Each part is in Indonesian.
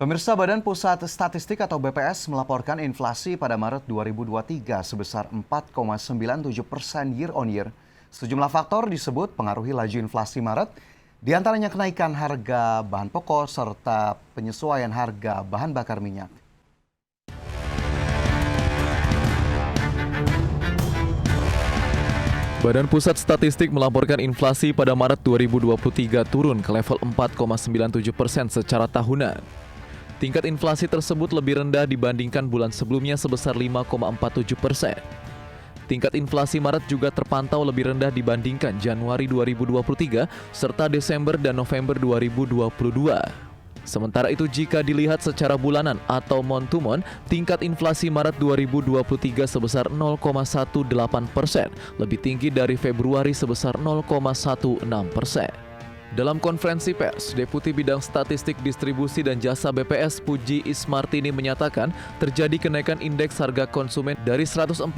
Pemirsa, Badan Pusat Statistik atau BPS melaporkan inflasi pada Maret 2023 sebesar 4,97% year on year. Sejumlah faktor disebut pengaruhi laju inflasi Maret, di antaranya kenaikan harga bahan pokok serta penyesuaian harga bahan bakar minyak. Badan Pusat Statistik melaporkan inflasi pada Maret 2023 turun ke level 4,97% secara tahunan. Tingkat inflasi tersebut lebih rendah dibandingkan bulan sebelumnya sebesar 5,47%. Tingkat inflasi Maret juga terpantau lebih rendah dibandingkan Januari 2023 serta Desember dan November 2022. Sementara itu jika dilihat secara bulanan atau month to month, tingkat inflasi Maret 2023 sebesar 0,18%, lebih tinggi dari Februari sebesar 0,16%. Dalam konferensi pers, Deputi Bidang Statistik Distribusi dan Jasa BPS Puji Ismartini menyatakan terjadi kenaikan indeks harga konsumen dari 114,16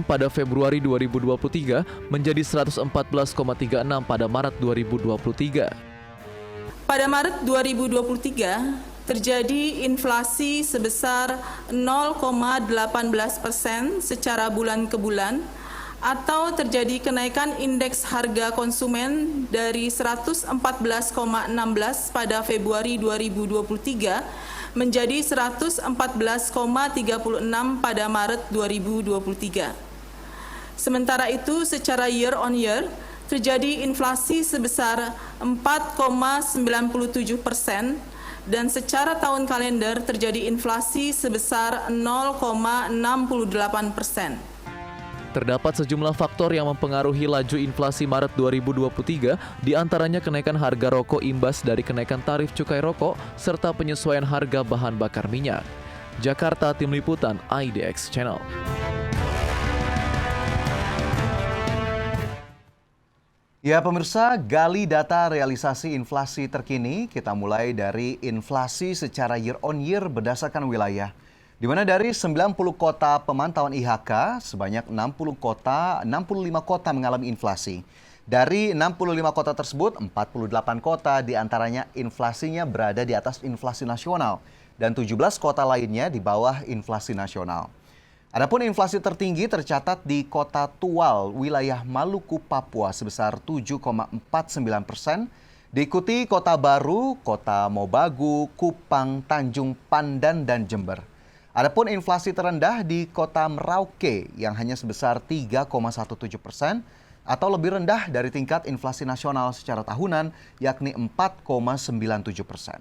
pada Februari 2023 menjadi 114,36 pada Maret 2023. Pada Maret 2023, terjadi inflasi sebesar 0,18% secara bulan ke bulan, atau terjadi kenaikan indeks harga konsumen dari 114,16 pada Februari 2023 menjadi 114,36 pada Maret 2023. Sementara itu, secara year on year, terjadi inflasi sebesar 4,97% dan secara tahun kalender terjadi inflasi sebesar 0,68%. Terdapat sejumlah faktor yang mempengaruhi laju inflasi Maret 2023, diantaranya kenaikan harga rokok imbas dari kenaikan tarif cukai rokok, serta penyesuaian harga bahan bakar minyak. Jakarta, Tim Liputan IDX Channel. Ya pemirsa, gali data realisasi inflasi terkini. Kita mulai dari inflasi secara year on year berdasarkan wilayah. Di mana dari 90 kota pemantauan IHK, sebanyak 65 kota mengalami inflasi. Dari 65 kota tersebut, 48 kota diantaranya inflasinya berada di atas inflasi nasional dan 17 kota lainnya di bawah inflasi nasional. Adapun inflasi tertinggi tercatat di Kota Tual, wilayah Maluku, Papua sebesar 7,49%, diikuti Kota Baru, Kota Mobagu, Kupang, Tanjung Pandan, dan Jember. Adapun inflasi terendah di Kota Merauke yang hanya sebesar 3,17% atau lebih rendah dari tingkat inflasi nasional secara tahunan yakni 4,97%.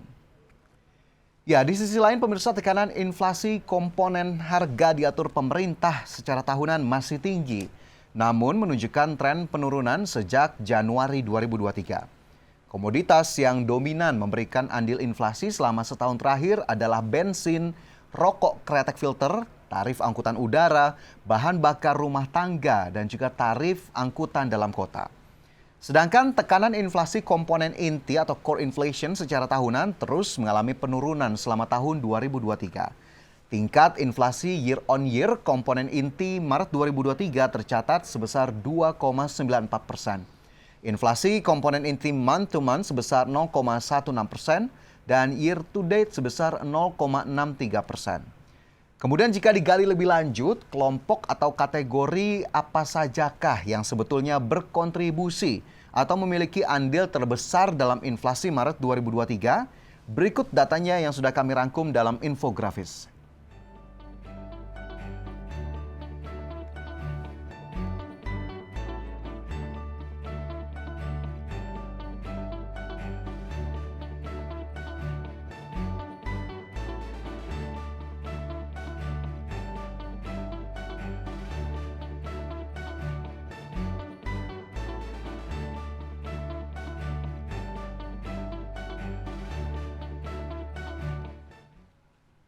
Ya, di sisi lain pemirsa, tekanan inflasi komponen harga diatur pemerintah secara tahunan masih tinggi, namun menunjukkan tren penurunan sejak Januari 2023. Komoditas yang dominan memberikan andil inflasi selama setahun terakhir adalah bensin, rokok kretek filter, tarif angkutan udara, bahan bakar rumah tangga, dan juga tarif angkutan dalam kota. Sedangkan tekanan inflasi komponen inti atau core inflation secara tahunan terus mengalami penurunan selama tahun 2023. Tingkat inflasi year on year komponen inti Maret 2023 tercatat sebesar 2,94%. Inflasi komponen inti month to month sebesar 0,16%. Dan year to date sebesar 0,63%. Kemudian jika digali lebih lanjut, kelompok atau kategori apa sajakah yang sebetulnya berkontribusi atau memiliki andil terbesar dalam inflasi Maret 2023? Berikut datanya yang sudah kami rangkum dalam infografis.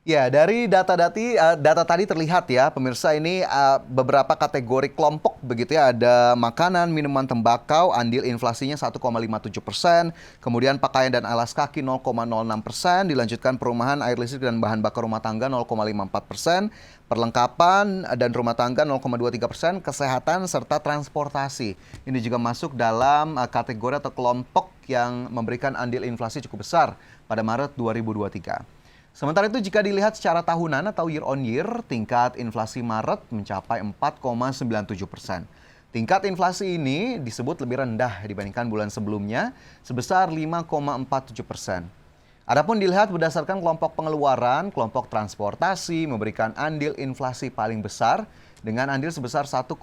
Ya, dari data tadi terlihat ya, pemirsa ini beberapa kategori kelompok begitu ya, ada makanan, minuman, tembakau, andil inflasinya 1,57%, kemudian pakaian dan alas kaki 0,06%, dilanjutkan perumahan, air listrik dan bahan bakar rumah tangga 0,54%, perlengkapan dan rumah tangga 0,23%, kesehatan serta transportasi. Ini juga masuk dalam kategori atau kelompok yang memberikan andil inflasi cukup besar pada Maret 2023. Sementara itu jika dilihat secara tahunan atau year on year, tingkat inflasi Maret mencapai 4,97%. Tingkat inflasi ini disebut lebih rendah dibandingkan bulan sebelumnya sebesar 5,47%. Adapun dilihat berdasarkan kelompok pengeluaran, kelompok transportasi memberikan andil inflasi paling besar dengan andil sebesar 1,64%.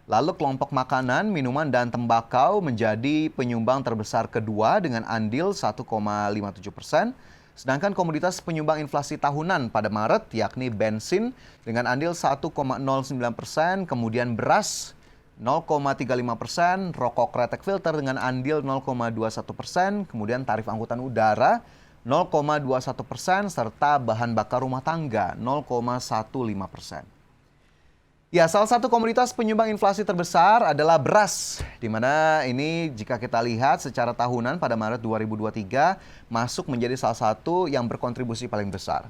Lalu kelompok makanan, minuman, dan tembakau menjadi penyumbang terbesar kedua dengan andil 1,57%. Sedangkan komoditas penyumbang inflasi tahunan pada Maret yakni bensin dengan andil 1,09%, kemudian beras 0,35%, rokok kretek filter dengan andil 0,21%, kemudian tarif angkutan udara 0,21%, serta bahan bakar rumah tangga 0,15%. Ya, salah satu komoditas penyumbang inflasi terbesar adalah beras, di mana ini jika kita lihat secara tahunan pada Maret 2023 masuk menjadi salah satu yang berkontribusi paling besar.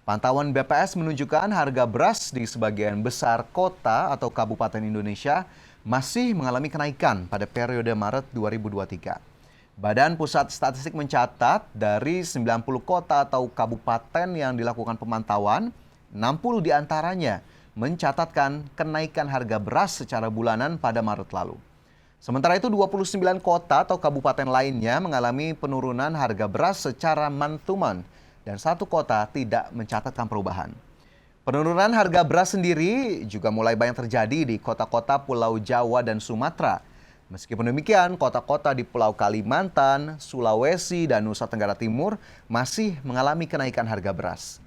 Pantauan BPS menunjukkan harga beras di sebagian besar kota atau kabupaten Indonesia masih mengalami kenaikan pada periode Maret 2023. Badan Pusat Statistik mencatat dari 90 kota atau kabupaten yang dilakukan pemantauan, 60 diantaranya mencatatkan kenaikan harga beras secara bulanan pada Maret lalu. Sementara itu 29 kota atau kabupaten lainnya mengalami penurunan harga beras secara month to month dan satu kota tidak mencatatkan perubahan. Penurunan harga beras sendiri juga mulai banyak terjadi di kota-kota Pulau Jawa dan Sumatera. Meskipun demikian, kota-kota di Pulau Kalimantan, Sulawesi, dan Nusa Tenggara Timur masih mengalami kenaikan harga beras.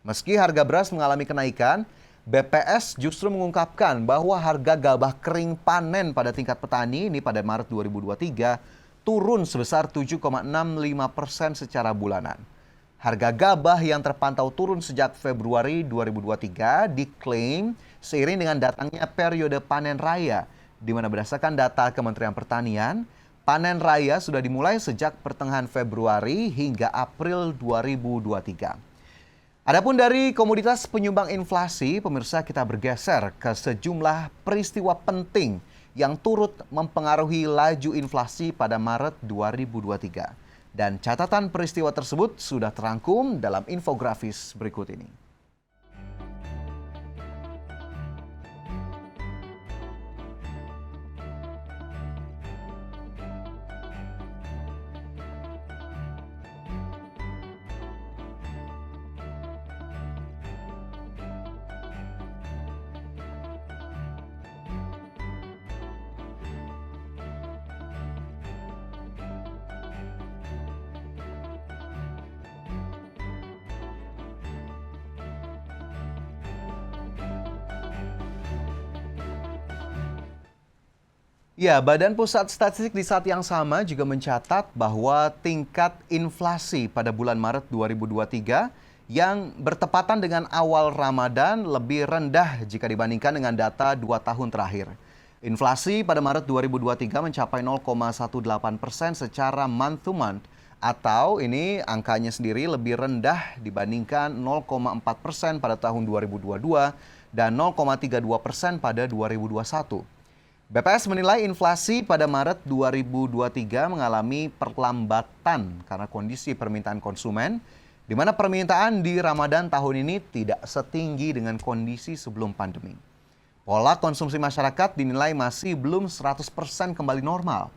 Meski harga beras mengalami kenaikan, BPS justru mengungkapkan bahwa harga gabah kering panen pada tingkat petani ini pada Maret 2023 turun sebesar 7,65% secara bulanan. Harga gabah yang terpantau turun sejak Februari 2023 diklaim seiring dengan datangnya periode panen raya, di mana berdasarkan data Kementerian Pertanian, panen raya sudah dimulai sejak pertengahan Februari hingga April 2023. Adapun dari komoditas penyumbang inflasi, pemirsa, kita bergeser ke sejumlah peristiwa penting yang turut mempengaruhi laju inflasi pada Maret 2023. Dan catatan peristiwa tersebut sudah terangkum dalam infografis berikut ini. Ya, Badan Pusat Statistik di saat yang sama juga mencatat bahwa tingkat inflasi pada bulan Maret 2023 yang bertepatan dengan awal Ramadan lebih rendah jika dibandingkan dengan data 2 tahun terakhir. Inflasi pada Maret 2023 mencapai 0,18% secara month to month, atau ini angkanya sendiri lebih rendah dibandingkan 0,4% pada tahun 2022 dan 0,32% pada 2021. BPS menilai inflasi pada Maret 2023 mengalami perlambatan karena kondisi permintaan konsumen, di mana permintaan di Ramadan tahun ini tidak setinggi dengan kondisi sebelum pandemi. Pola konsumsi masyarakat dinilai masih belum 100% kembali normal.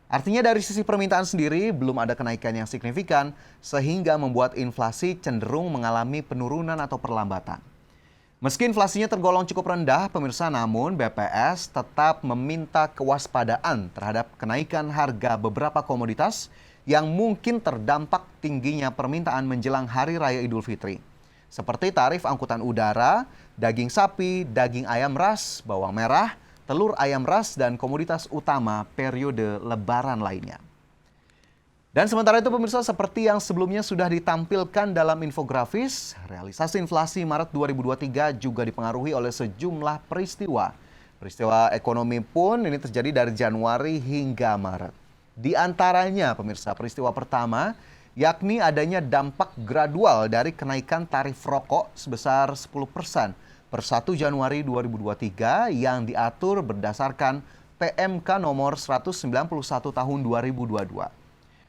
Artinya dari sisi permintaan sendiri belum ada kenaikan yang signifikan sehingga membuat inflasi cenderung mengalami penurunan atau perlambatan. Meski inflasinya tergolong cukup rendah, pemirsa, namun BPS tetap meminta kewaspadaan terhadap kenaikan harga beberapa komoditas yang mungkin terdampak tingginya permintaan menjelang Hari Raya Idul Fitri. Seperti tarif angkutan udara, daging sapi, daging ayam ras, bawang merah, telur ayam ras, dan komoditas utama periode Lebaran lainnya. Dan sementara itu pemirsa, seperti yang sebelumnya sudah ditampilkan dalam infografis, realisasi inflasi Maret 2023 juga dipengaruhi oleh sejumlah peristiwa. Peristiwa ekonomi pun ini terjadi dari Januari hingga Maret. Di antaranya pemirsa, peristiwa pertama yakni adanya dampak gradual dari kenaikan tarif rokok sebesar 10% per 1 Januari 2023 yang diatur berdasarkan PMK nomor 191 tahun 2022.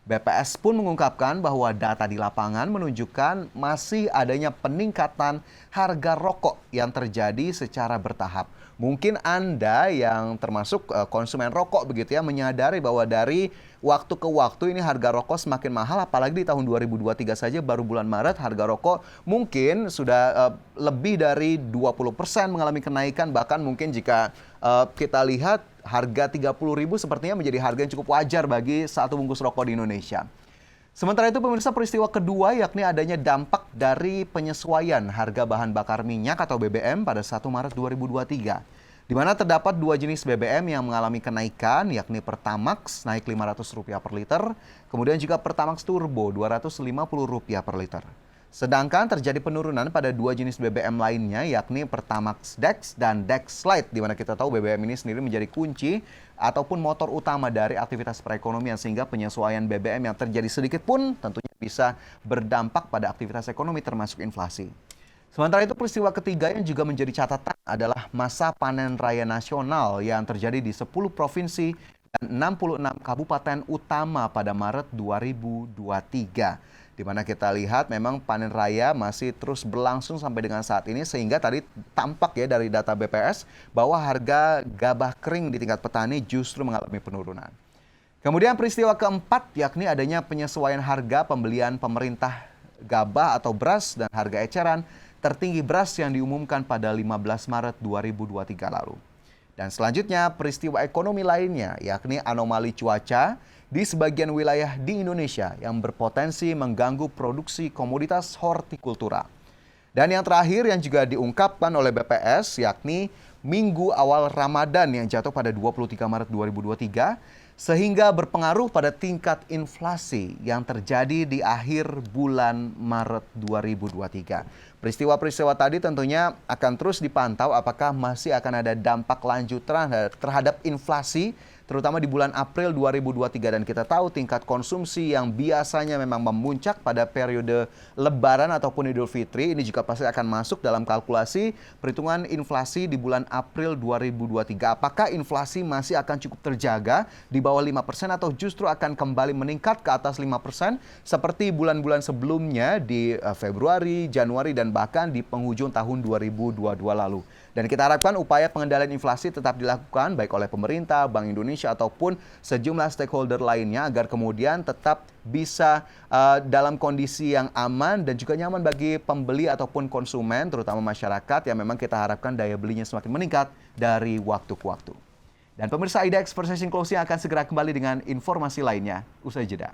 BPS pun mengungkapkan bahwa data di lapangan menunjukkan masih adanya peningkatan harga rokok yang terjadi secara bertahap. Mungkin Anda yang termasuk konsumen rokok begitu ya menyadari bahwa dari waktu ke waktu ini harga rokok semakin mahal, apalagi di tahun 2023 saja baru bulan Maret harga rokok mungkin sudah lebih dari 20% mengalami kenaikan, bahkan mungkin jika kita lihat harga 30.000 sepertinya menjadi harga yang cukup wajar bagi satu bungkus rokok di Indonesia. Sementara itu pemirsa, peristiwa kedua yakni adanya dampak dari penyesuaian harga bahan bakar minyak atau BBM pada 1 Maret 2023. Di mana terdapat dua jenis BBM yang mengalami kenaikan, yakni Pertamax naik Rp500 per liter, kemudian juga Pertamax Turbo Rp250 per liter. Sedangkan terjadi penurunan pada dua jenis BBM lainnya, yakni Pertamax Dex dan Dex Lite, di mana kita tahu BBM ini sendiri menjadi kunci ataupun motor utama dari aktivitas perekonomian, sehingga penyesuaian BBM yang terjadi sedikit pun tentunya bisa berdampak pada aktivitas ekonomi termasuk inflasi. Sementara itu peristiwa ketiga yang juga menjadi catatan adalah masa panen raya nasional yang terjadi di 10 provinsi dan 66 kabupaten utama pada Maret 2023. Di mana kita lihat memang panen raya masih terus berlangsung sampai dengan saat ini, sehingga tadi tampak ya dari data BPS bahwa harga gabah kering di tingkat petani justru mengalami penurunan. Kemudian peristiwa keempat yakni adanya penyesuaian harga pembelian pemerintah gabah atau beras dan harga eceran tertinggi beras yang diumumkan pada 15 Maret 2023 lalu. Dan selanjutnya peristiwa ekonomi lainnya yakni anomali cuaca di sebagian wilayah di Indonesia yang berpotensi mengganggu produksi komoditas hortikultura. Dan yang terakhir yang juga diungkapkan oleh BPS yakni minggu awal Ramadan yang jatuh pada 23 Maret 2023 sehingga berpengaruh pada tingkat inflasi yang terjadi di akhir bulan Maret 2023. Peristiwa-peristiwa tadi tentunya akan terus dipantau apakah masih akan ada dampak lanjutan terhadap inflasi terutama di bulan April 2023, dan kita tahu tingkat konsumsi yang biasanya memang memuncak pada periode Lebaran ataupun Idul Fitri ini juga pasti akan masuk dalam kalkulasi perhitungan inflasi di bulan April 2023. Apakah inflasi masih akan cukup terjaga di bawah 5% atau justru akan kembali meningkat ke atas 5% seperti bulan-bulan sebelumnya di Februari, Januari, dan bahkan di penghujung tahun 2022 lalu. Dan kita harapkan upaya pengendalian inflasi tetap dilakukan baik oleh pemerintah, Bank Indonesia, ataupun sejumlah stakeholder lainnya agar kemudian tetap bisa dalam kondisi yang aman dan juga nyaman bagi pembeli ataupun konsumen, terutama masyarakat yang memang kita harapkan daya belinya semakin meningkat dari waktu ke waktu. Dan pemirsa, IDX Pricing Closing akan segera kembali dengan informasi lainnya usai jeda.